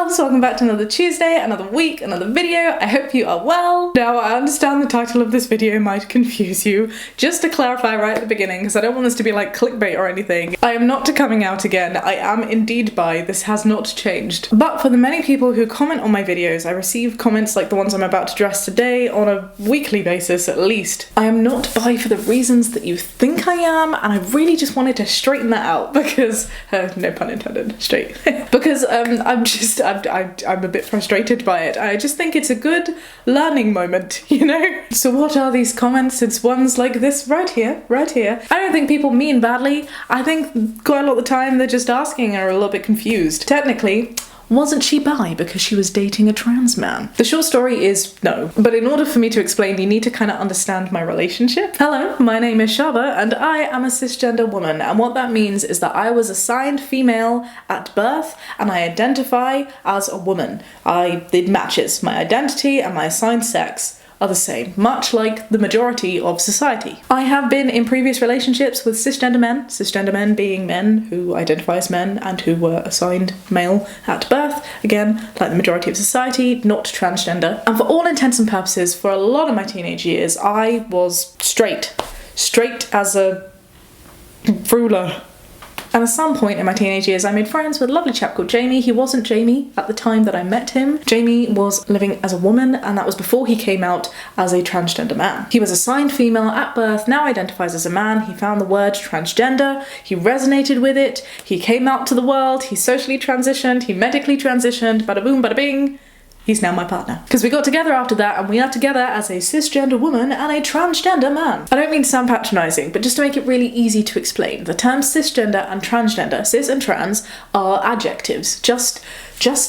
loves, welcome back to another Tuesday, another week, another video. I hope you are well. Now, I understand the title of this video might confuse you. Just to clarify right at the beginning, because I don't want this to be like clickbait or anything, I am not coming out again. I am indeed bi. This has not changed. But for the many people who comment on my videos, I receive comments like the ones I'm about to address today on a weekly basis at least. I am not bi for the reasons that you think I am, and I really just wanted to straighten that out because, no pun intended, straight. Because I'm a bit frustrated by it. I just think it's a good learning moment, you know? So what are these comments? It's ones like this right here. I don't think people mean badly. I think quite a lot of the time they're just asking and are a little bit confused. Technically, wasn't she bi because she was dating a trans man? The short story is no. But in order for me to explain, you need to kind of understand my relationship. Hello, my name is Shaaba and I am a cisgender woman. And what that means is that I was assigned female at birth and I identify as a woman. It matches. My identity and my assigned sex are the same, much like the majority of society. I have been in previous relationships with cisgender men being men who identify as men and who were assigned male at birth, again, like the majority of society, not transgender. And for all intents and purposes, for a lot of my teenage years, I was straight as a ruler. And at some point in my teenage years, I made friends with a lovely chap called Jamie. He wasn't Jamie at the time that I met him. Jamie was living as a woman, and that was before he came out as a transgender man. He was assigned female at birth, now identifies as a man. He found the word transgender, he resonated with it, he came out to the world, he socially transitioned, he medically transitioned, bada boom, bada bing. He's now my partner. Because we got together after that and we are together as a cisgender woman and a transgender man. I don't mean to sound patronising, but just to make it really easy to explain, the terms cisgender and transgender, cis and trans, are adjectives, just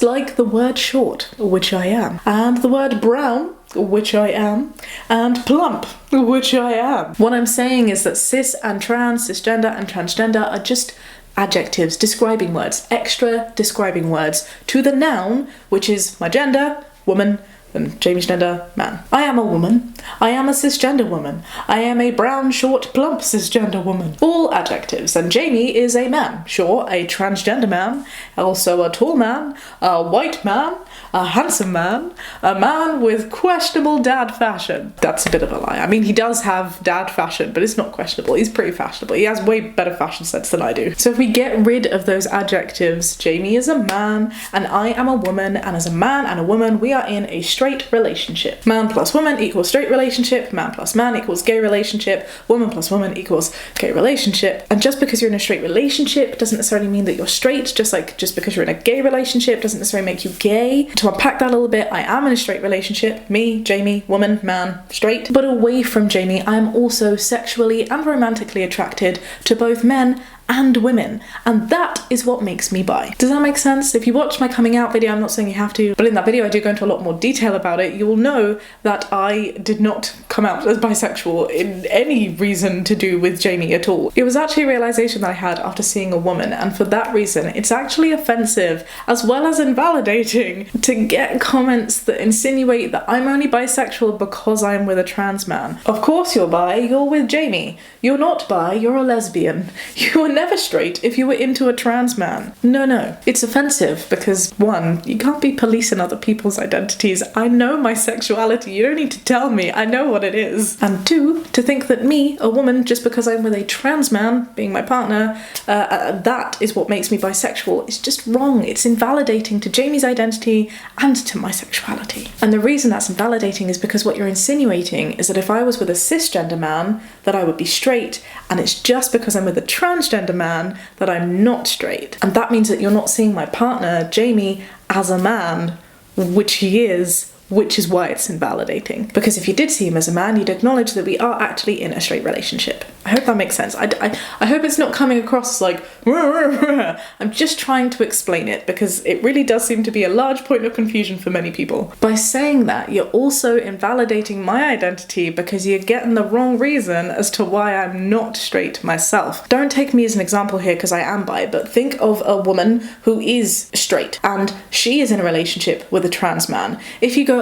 like the word short, which I am, and the word brown, which I am, and plump, which I am. What I'm saying is that cis and trans, cisgender and transgender are just adjectives, describing words, extra describing words to the noun, which is my gender, woman, and Jamie's gender, man. I am a woman. I am a cisgender woman. I am a brown, short, plump cisgender woman. All adjectives. And Jamie is a man. Sure, a transgender man, also a tall man, a white man, a handsome man, a man with questionable dad fashion. That's a bit of a lie. I mean, he does have dad fashion, but it's not questionable. He's pretty fashionable. He has way better fashion sense than I do. So if we get rid of those adjectives, Jamie is a man and I am a woman, and as a man and a woman, we are in a straight relationship. Man plus woman equals straight relationship, man plus man equals gay relationship, woman plus woman equals gay relationship. And just because you're in a straight relationship doesn't necessarily mean that you're straight, just because you're in a gay relationship doesn't necessarily make you gay. To unpack that a little bit, I am in a straight relationship, me, Jamie, woman, man, straight. But away from Jamie, I am also sexually and romantically attracted to both men and women, and that is what makes me bi. Does that make sense? If you watch my coming out video, I'm not saying you have to, but in that video I do go into a lot more detail about it. You will know that I did not come out as bisexual in any reason to do with Jamie at all. It was actually a realization that I had after seeing a woman, and for that reason it's actually offensive as well as invalidating to get comments that insinuate that I'm only bisexual because I'm with a trans man. Of course you're bi, you're with Jamie. You're not bi, you're a lesbian. You are never straight if you were into a trans man. No. It's offensive because, one, you can't be policing other people's identities. I know my sexuality, you don't need to tell me, I know what it is. And two, to think that me, a woman, just because I'm with a trans man, being my partner, that is what makes me bisexual, is just wrong. It's invalidating to Jamie's identity and to my sexuality. And the reason that's invalidating is because what you're insinuating is that if I was with a cisgender man, that I would be straight, and it's just because I'm with a transgender man that I'm not straight. And that means that you're not seeing my partner, Jamie, as a man, which he is, which is why it's invalidating. Because if you did see him as a man, you'd acknowledge that we are actually in a straight relationship. I hope that makes sense. I hope it's not coming across as like, I'm just trying to explain it because it really does seem to be a large point of confusion for many people. By saying that, you're also invalidating my identity because you're getting the wrong reason as to why I'm not straight myself. Don't take me as an example here because I am bi, but think of a woman who is straight and she is in a relationship with a trans man. If you go,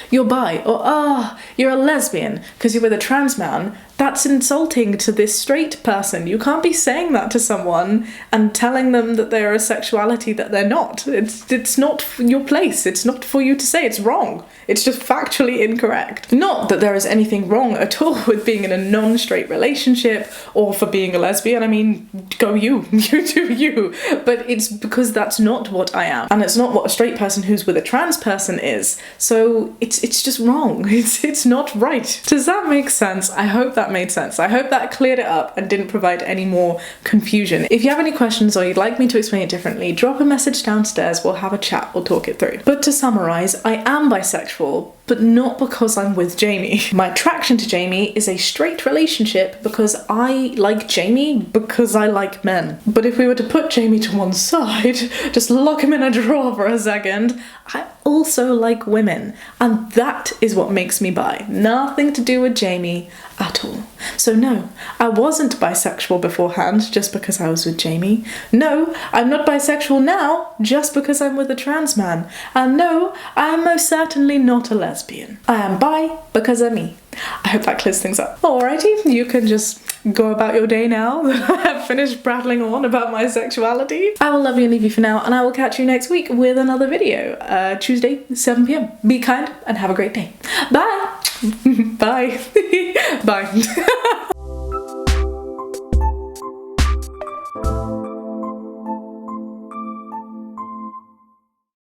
you're bi, or you're a lesbian because you're with a trans man, That's insulting to this straight person. You can't be saying that to someone and telling them that they're a sexuality that they're not. It's not your place. It's not for you to say. It's wrong. It's just factually incorrect. Not that there is anything wrong at all with being in a non-straight relationship or for being a lesbian. I mean, go you. You do you. But it's because that's not what I am. And it's not what a straight person who's with a trans person is. So it's just wrong. It's not right. Does that make sense? I hope that made sense. I hope that cleared it up and didn't provide any more confusion. If you have any questions or you'd like me to explain it differently, drop a message downstairs. We'll have a chat. We'll talk it through. But to summarize, I am bisexual, but not because I'm with Jamie. My attraction to Jamie is a straight relationship because I like Jamie because I like men. But if we were to put Jamie to one side, just lock him in a drawer for a second, I also like women. And that is what makes me bi. Nothing to do with Jamie at all. So no, I wasn't bisexual beforehand just because I was with Jamie. No, I'm not bisexual now just because I'm with a trans man. And no, I am most certainly not a lesbian. I am bi because of me. I hope that clears things up. Alrighty, you can just go about your day now that I have finished prattling on about my sexuality. I will love you and leave you for now, and I will catch you next week with another video. Tuesday, 7 p.m. Be kind and have a great day. Bye! Bye. Bye.